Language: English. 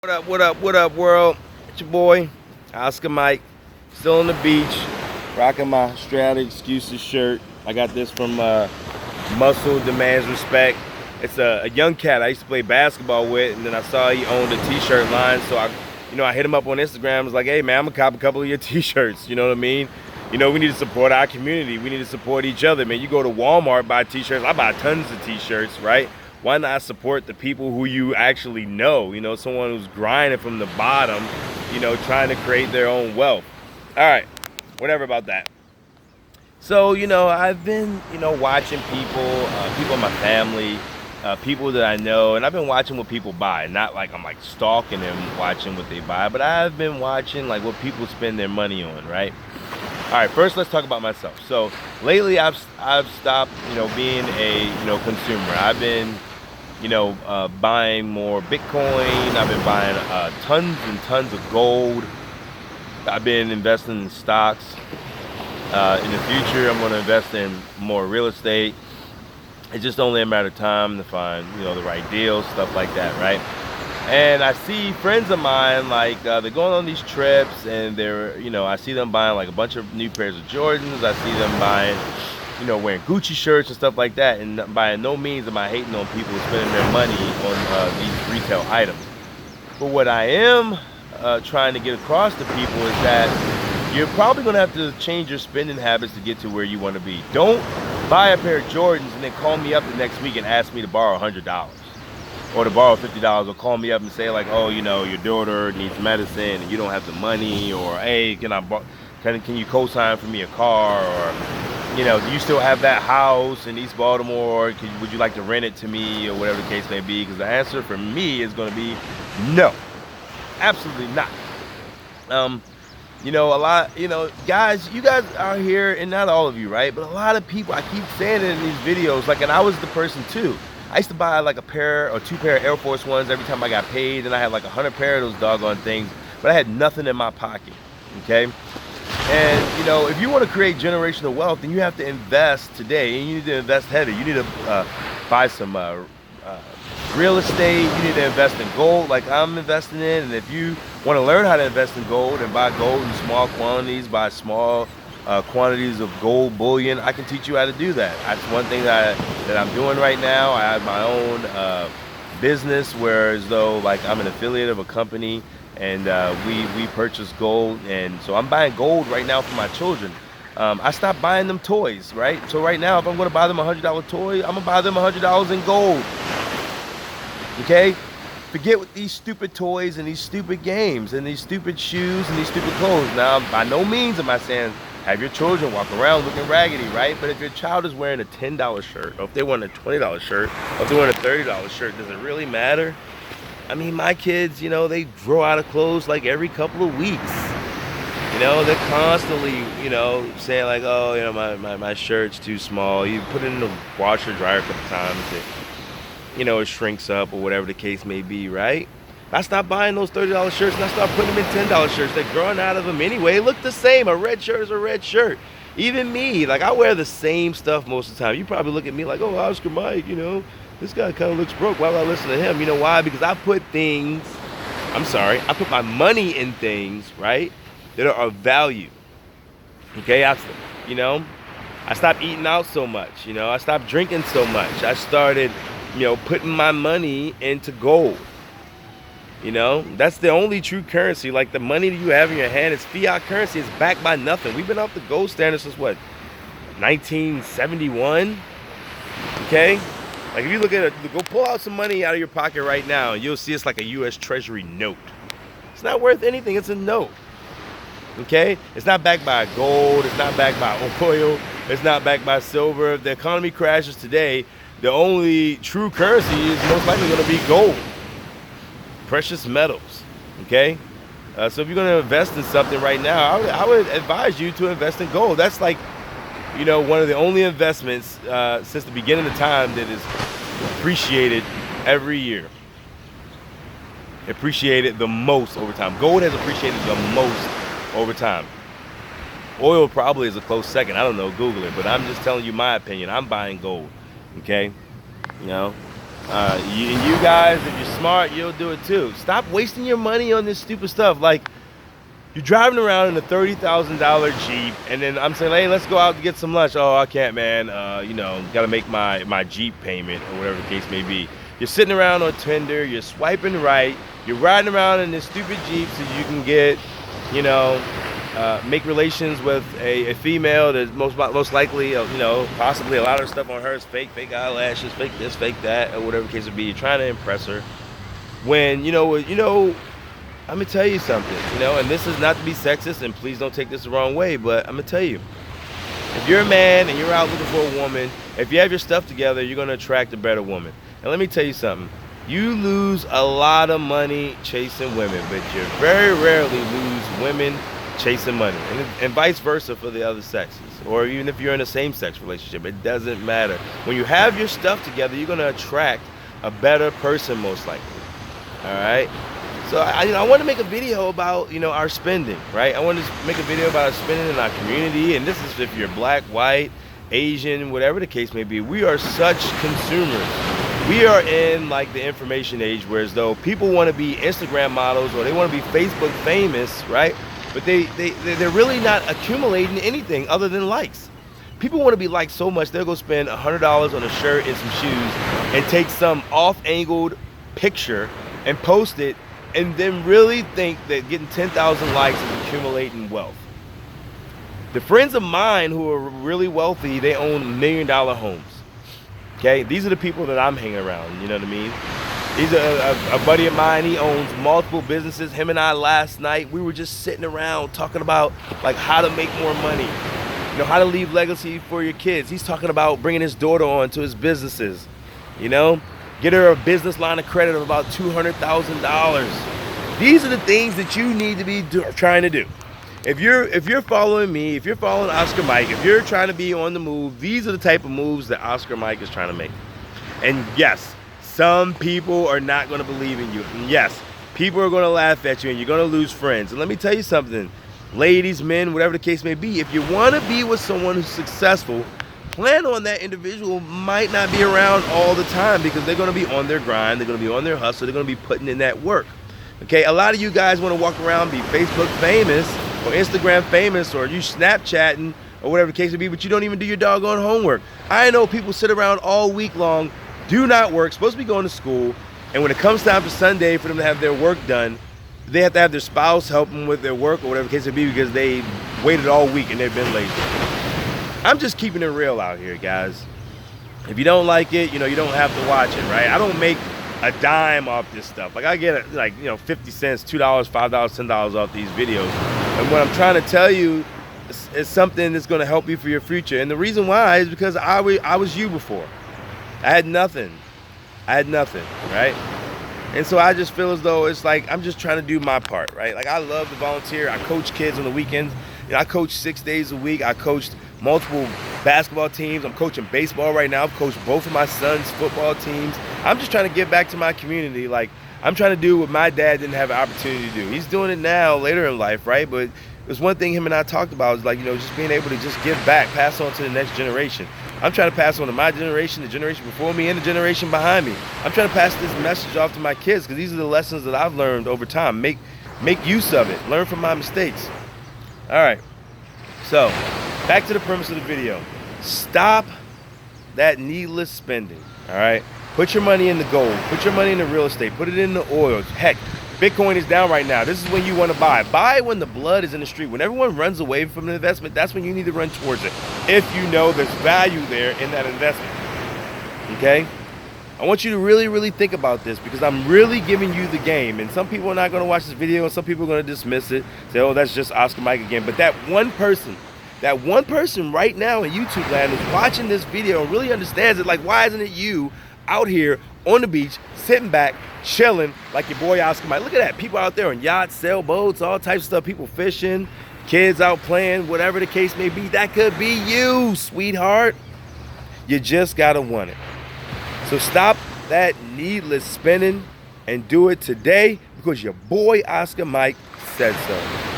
What up, world? It's your boy, Oscar Mike, still on the beach, rocking my Straight Outta Excuses shirt. I got this from Muscle Demands Respect. It's a young cat I used to play basketball with, and then I saw he owned a t-shirt line, so I hit him up on Instagram. I was like, hey man, I'm gonna cop a couple of your t-shirts, you know what I mean? We need to support our community. We need to support each other, man. You go to Walmart, buy t-shirts. I buy tons of t-shirts, right? Why not support the people who you actually know? Someone who's grinding from the bottom, trying to create their own wealth. All right, whatever about that. So, I've been, watching people in my family, people that I know, and I've been watching what people buy. Not like I'm like stalking them, watching what they buy, but I've been watching like what people spend their money on, right? All right, first let's talk about myself. So lately I've stopped, being a, consumer. I've been, buying more Bitcoin. I've been buying tons and tons of gold. I've been investing in stocks. In the future, I'm going to invest in more real estate. It's just only a matter of time to find, the right deals, stuff like that, right? And I see friends of mine, like, they're going on these trips, and I see them buying like a bunch of new pairs of Jordans. I see them buying, wearing Gucci shirts and stuff like that. And by no means am I hating on people spending their money on these retail items. But what I am trying to get across to people is that you're probably going to have to change your spending habits to get to where you want to be. Don't buy a pair of Jordans and then call me up the next week and ask me to borrow $100. Or to borrow $50, or call me up and say like, oh, your daughter needs medicine and you don't have the money, or hey, can you co-sign for me a car, or do you still have that house in East Baltimore? Would you like to rent it to me, or whatever the case may be? Because the answer for me is going to be no, absolutely not. A lot, guys, you guys are here, and not all of you, right? But a lot of people, I keep saying it in these videos, like, and I was the person too. I used to buy like a pair or two pair of Air Force Ones every time I got paid, and I had like 100 pair of those doggone things, but I had nothing in my pocket, okay? And, if you want to create generational wealth, then you have to invest today, and you need to invest heavy. You need to buy some real estate. You need to invest in gold like I'm investing in, and if you want to learn how to invest in gold and buy gold in small quantities, buy small quantities of gold bullion, I can teach you how to do that. That's one thing that I'm doing right now. I have my own business where, as though like I'm an affiliate of a company, and we purchase gold, and so I'm buying gold right now for my children. I stopped buying them toys, right? So right now, if I'm going to buy them a $100 toy, I'm gonna buy them $100 in gold. Okay? Forget with these stupid toys and these stupid games and these stupid shoes and these stupid clothes. Now, by no means am I saying have your children walk around looking raggedy, right? But if your child is wearing a $10 shirt, or if they're wearing a $20 shirt, or if they're wearing a $30 shirt, does it really matter? I mean, my kids, they grow out of clothes like every couple of weeks. They're constantly, saying like, oh, my shirt's too small. You put it in the washer, dryer a couple times, it shrinks up, or whatever the case may be, right? I stopped buying those $30 shirts, and I started putting them in $10 shirts. They're growing out of them anyway. It look the same. A red shirt is a red shirt. Even me, like, I wear the same stuff most of the time. You probably look at me like, oh, Oscar Mike, this guy kind of looks broke. Why would I listen to him? You know why? Because I put my money in things, right, that are of value. Okay, I stopped eating out so much. I stopped drinking so much. I started, putting my money into gold. That's the only true currency. Like, the money that you have in your hand is fiat currency. It's backed by nothing. We've been off the gold standard since what, 1971? Okay? Like, if you look at it, go pull out some money out of your pocket right now, and you'll see it's like a U.S. Treasury note. It's not worth anything. It's a note. Okay? It's not backed by gold. It's not backed by oil. It's not backed by silver. If the economy crashes today, the only true currency is most likely going to be gold. Precious metals. Okay? So if you're going to invest in something right now, I would advise you to invest in gold. That's like, one of the only investments since the beginning of time that is appreciated every year. Appreciated the most over time. Gold has appreciated the most over time. Oil probably is a close second. I don't know, Google it, but I'm just telling you my opinion. I'm buying gold. Okay? You guys, if you're smart, you'll do it too. Stop wasting your money on this stupid stuff. Like, you're driving around in a $30,000 Jeep, and then I'm saying, hey, let's go out to get some lunch. Oh, I can't, man. Got to make my Jeep payment or whatever the case may be. You're sitting around on Tinder, you're swiping right, you're riding around in this stupid Jeep so you can get, make relations with a female that most likely, possibly a lot of stuff on her is fake eyelashes, fake this, fake that, or whatever the case would be. You're trying to impress her. When, I'm gonna tell you something, and this is not to be sexist, and please don't take this the wrong way, but I'm gonna tell you, if you're a man and you're out looking for a woman, if you have your stuff together, you're gonna attract a better woman. And let me tell you something, you lose a lot of money chasing women, but you very rarely lose women chasing money, and vice versa for the other sexes, or even if you're in a same-sex relationship, it doesn't matter. When you have your stuff together, you're gonna attract a better person most likely, all right? So I want to make a video about, our spending, right? I want to make a video about our spending in our community, and this is if you're black, white, Asian, whatever the case may be. We are such consumers. We are in like the information age, where as though people want to be Instagram models or they want to be Facebook famous, right? But they're really not accumulating anything other than likes. People want to be liked so much they'll go spend $100 on a shirt and some shoes and take some off-angled picture and post it, and then really think that getting 10,000 likes is accumulating wealth. The friends of mine who are really wealthy, they own $1 million homes. Okay, these are the people that I'm hanging around, you know what I mean? These are a buddy of mine, he owns multiple businesses. Him and I last night, we were just sitting around talking about like how to make more money, how to leave legacy for your kids. He's talking about bringing his daughter on to his businesses, Get her a business line of credit of about $200,000. These are the things that you need to be trying to do. If you're following me, if you're following Oscar Mike, if you're trying to be on the move, these are the type of moves that Oscar Mike is trying to make. And yes, some people are not going to believe in you. And yes, people are going to laugh at you, and you're going to lose friends. And let me tell you something, ladies, men, whatever the case may be, if you want to be with someone who's successful, plan on that individual might not be around all the time, because they're going to be on their grind, they're going to be on their hustle, they're going to be putting in that work. Okay, a lot of you guys want to walk around, be Facebook famous or Instagram famous, or you Snapchatting or whatever the case may be, but you don't even do your doggone homework. I know people sit around all week long, do not work, supposed to be going to school, and when it comes time for Sunday for them to have their work done, they have to have their spouse help them with their work or whatever the case may be, because they waited all week and they've been lazy. I'm just keeping it real out here, guys. If you don't like it, you don't have to watch it, right? I don't make a dime off this stuff. Like, I get 50 cents, $2, $5, $10 off these videos. And what I'm trying to tell you is something that's going to help you for your future. And the reason why is because I was you before. I had nothing, right? And so I just feel as though it's like I'm just trying to do my part, right? Like, I love to volunteer. I coach kids on the weekends. I coach 6 days a week. I coached multiple basketball teams. I'm coaching baseball right now. I've coached both of my sons' football teams. I'm just trying to give back to my community. Like, I'm trying to do what my dad didn't have an opportunity to do. He's doing it now, later in life, right? But there's one thing him and I talked about is just being able to just give back, pass on to the next generation. I'm trying to pass on to my generation, the generation before me, and the generation behind me. I'm trying to pass this message off to my kids, because these are the lessons that I've learned over time. Make use of it. Learn from my mistakes. All right. So, back to the premise of the video. Stop that needless spending, all right? Put your money in the gold. Put your money in the real estate. Put it in the oil. Heck, Bitcoin is down right now. This is when you want to buy. Buy when the blood is in the street. When everyone runs away from an investment, that's when you need to run towards it, if you know there's value there in that investment, okay? I want you to really, really think about this, because I'm really giving you the game. And some people are not going to watch this video, and some people are going to dismiss it, say, oh, that's just Oscar Mike again. But that one person right now in YouTube land is watching this video and really understands it. Like, why isn't it you out here on the beach, sitting back, chilling like your boy Oscar Mike? Look at that. People out there on yachts, sailboats, all types of stuff. People fishing, kids out playing, whatever the case may be. That could be you, sweetheart. You just got to want it. So stop that needless spending and do it today, because your boy Oscar Mike said so.